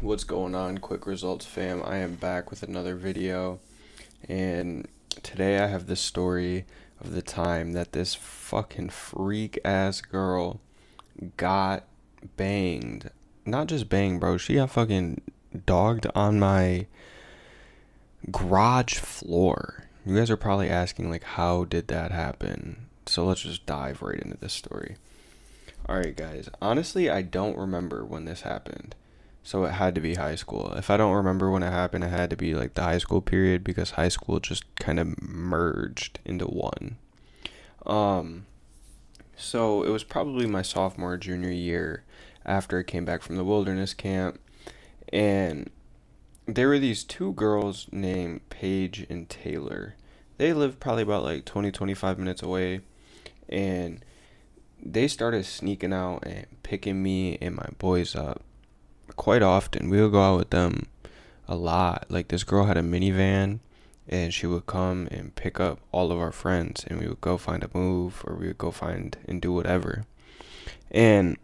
What's going on, Quick Results fam? I am back with another video, and today I have the story of the time that this fucking freak ass girl got banged. Not just banged, bro. She got fucking dogged on my garage floor. You guys are probably asking, like, how did that happen? So let's just dive right into this story. Alright, guys. Honestly, I don't remember when this happened. So it had to be high school. If I don't remember when it happened, it had to be like the high school period because high school just kind of merged into one. Um, so it was probably my sophomore, junior year after I came back from the wilderness camp. And there were these two girls named Paige and Taylor. They lived probably about like 20-25 minutes away. And they started sneaking out and picking me and my boys up quite often. We would go out with them a lot. Like this girl had a minivan and she would come and pick up all of our friends and we would go find a move or we would go find and do whatever. And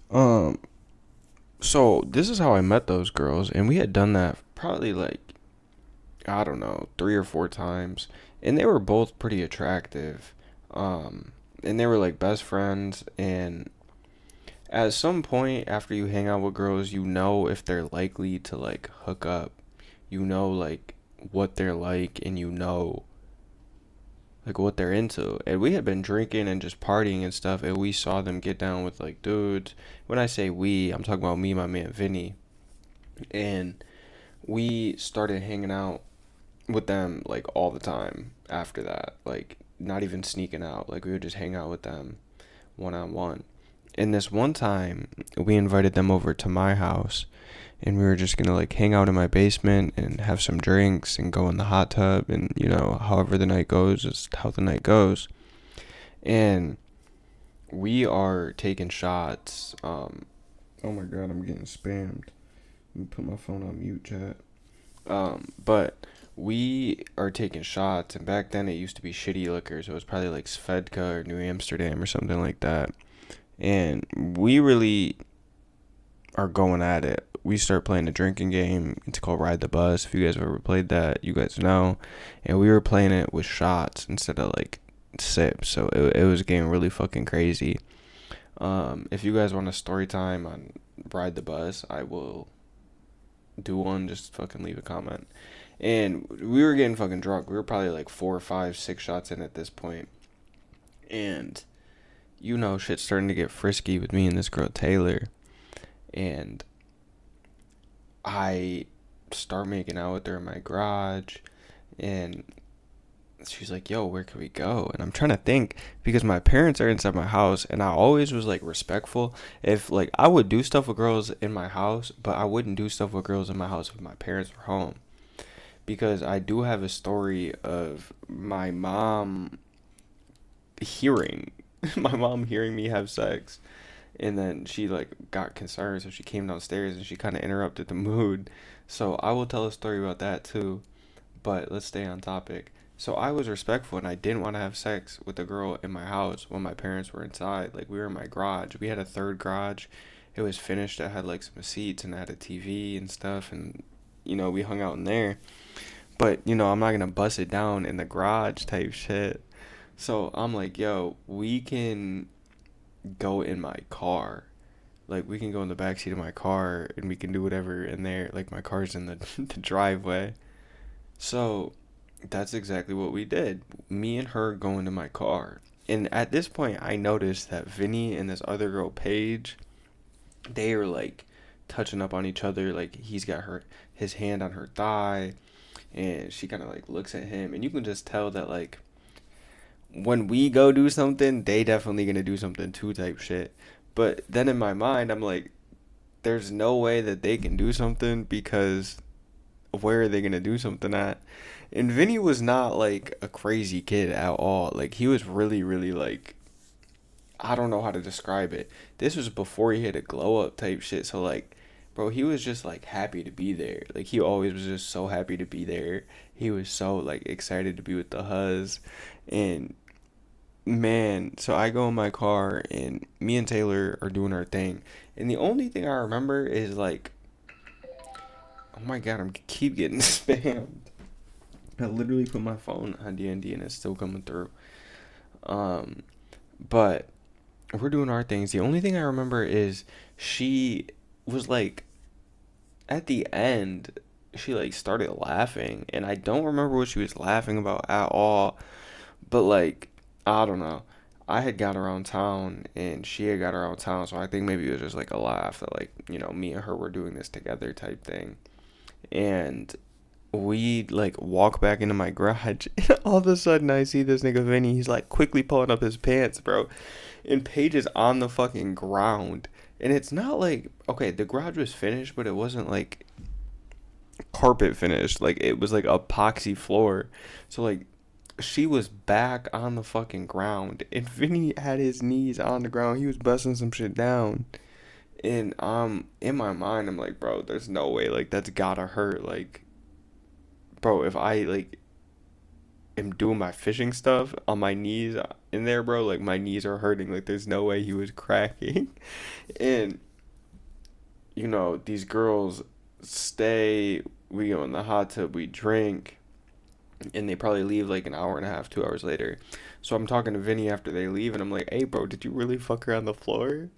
um so this is how I met those girls, and we had done that probably like I don't know, 3 or 4 times, and they were both pretty attractive. And they were like best friends, and at some point after you hang out with girls, you know if they're likely to like hook up. You know like what they're like and you know like what they're into. And we had been drinking and just partying and stuff, and we saw them get down with like dudes. When I say we, I'm talking about me and my man Vinny. And we started hanging out with them like all the time after that. Like not even sneaking out. Like we would just hang out with them one on one. And this one time, we invited them over to my house, and we were just gonna like hang out in my basement and have some drinks and go in the hot tub, and however the night goes is how the night goes. And we are taking shots. Oh my god, I'm getting spammed. Let me put my phone on mute, chat. But we are taking shots, and back then it used to be shitty liquor, so it was probably like Svedka or New Amsterdam or something like that. And we really are going at it. We start playing a drinking game. It's called Ride the Bus. If you guys have ever played that, you guys know. And we were playing it with shots instead of like sips. So it was getting really fucking crazy. If you guys want a story time on Ride the Bus, I will do one. Just fucking leave a comment. And we were getting fucking drunk. We were probably like 4, 5, 6 shots in at this point. And shit's starting to get frisky with me and this girl Taylor. And I start making out with her in my garage, and she's like, yo, where can we go? And I'm trying to think, because my parents are inside my house, and I always was like respectful. If like I would do stuff with girls in my house, but I wouldn't do stuff with girls in my house if my parents were home, because I do have a story of my mom hearing my mom hearing me have sex, and then she like got concerned, so she came downstairs and she kind of interrupted the mood. So I will tell a story about that too, but let's stay on topic. So I was respectful, and I didn't want to have sex with a girl in my house when my parents were inside. Like we were in my garage. We had a third garage. It was finished. I had like some seats and I had a TV and stuff, and we hung out in there. But I'm not gonna bust it down in the garage type shit. So I'm like, yo, we can go in my car. Like we can go in the backseat of my car and we can do whatever in there. Like my car's in the, the driveway. So that's exactly what we did. Me and her go into my car. And at this point I noticed that Vinny and this other girl, Paige, they are like touching up on each other. Like he's got his hand on her thigh, and she kind of like looks at him, and you can just tell that like when we go do something, they definitely gonna do something too type shit. But then in my mind, I'm like, there's no way that they can do something because where are they gonna do something at? And Vinny was not like a crazy kid at all. Like he was really, really like I don't know how to describe it. This was before he had a glow up type shit. So like, bro, he was just like happy to be there. Like he always was just so happy to be there. He was so like excited to be with the huzz, and man, so I go in my car and me and Taylor are doing our thing. And the only thing I remember is like Oh my god, I'm keep getting spammed. I literally put my phone on D&D and it's still coming through. Um, but we're doing our things. The only thing I remember is she was like at the end she like started laughing and I don't remember what she was laughing about at all, but like I don't know. I had got around town and she had got around town, so I think maybe it was just like a laugh that like, me and her were doing this together type thing. And we like walk back into my garage and all of a sudden I see this nigga Vinny, he's like quickly pulling up his pants, bro. And Paige is on the fucking ground. And it's not like, okay, the garage was finished, but it wasn't like carpet finished. Like it was like epoxy floor. So like she was back on the fucking ground and Vinny had his knees on the ground. He was busting some shit down. And in my mind I'm like, bro, there's no way, like that's gotta hurt. Like, bro, if I like am doing my fishing stuff on my knees in there, bro, like my knees are hurting. Like there's no way he was cracking. And these girls stay, we go in the hot tub, we drink, and they probably leave like an hour and a half, 2 hours later. So I'm talking to Vinny after they leave and I'm like, hey bro, did you really fuck her on the floor?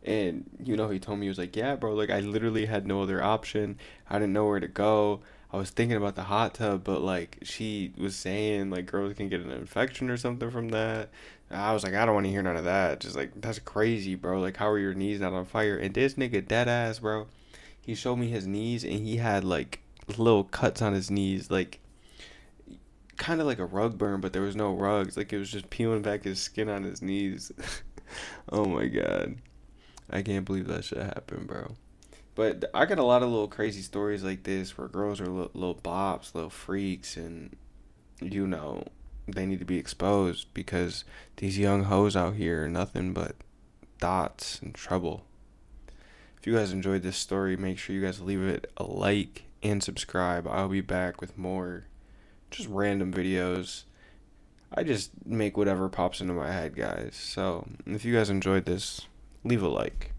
And he told me, he was like, yeah, bro, like I literally had no other option. I didn't know where to go. I was thinking about the hot tub, but like she was saying like girls can get an infection or something from that. I was like, I don't want to hear none of that. Just like that's crazy, bro. Like how are your knees not on fire? And this nigga dead ass, bro. He showed me his knees and he had like little cuts on his knees, like kind of like a rug burn, but there was no rugs. Like it was just peeling back his skin on his knees. Oh my god. I can't believe that shit happened, bro. But I got a lot of little crazy stories like this where girls are little bops, little freaks, and you know, they need to be exposed because these young hoes out here are nothing but dots and trouble. If you guys enjoyed this story, make sure you guys leave it a like and subscribe. I'll be back with more just random videos. I just make whatever pops into my head, guys. So if you guys enjoyed this, leave a like.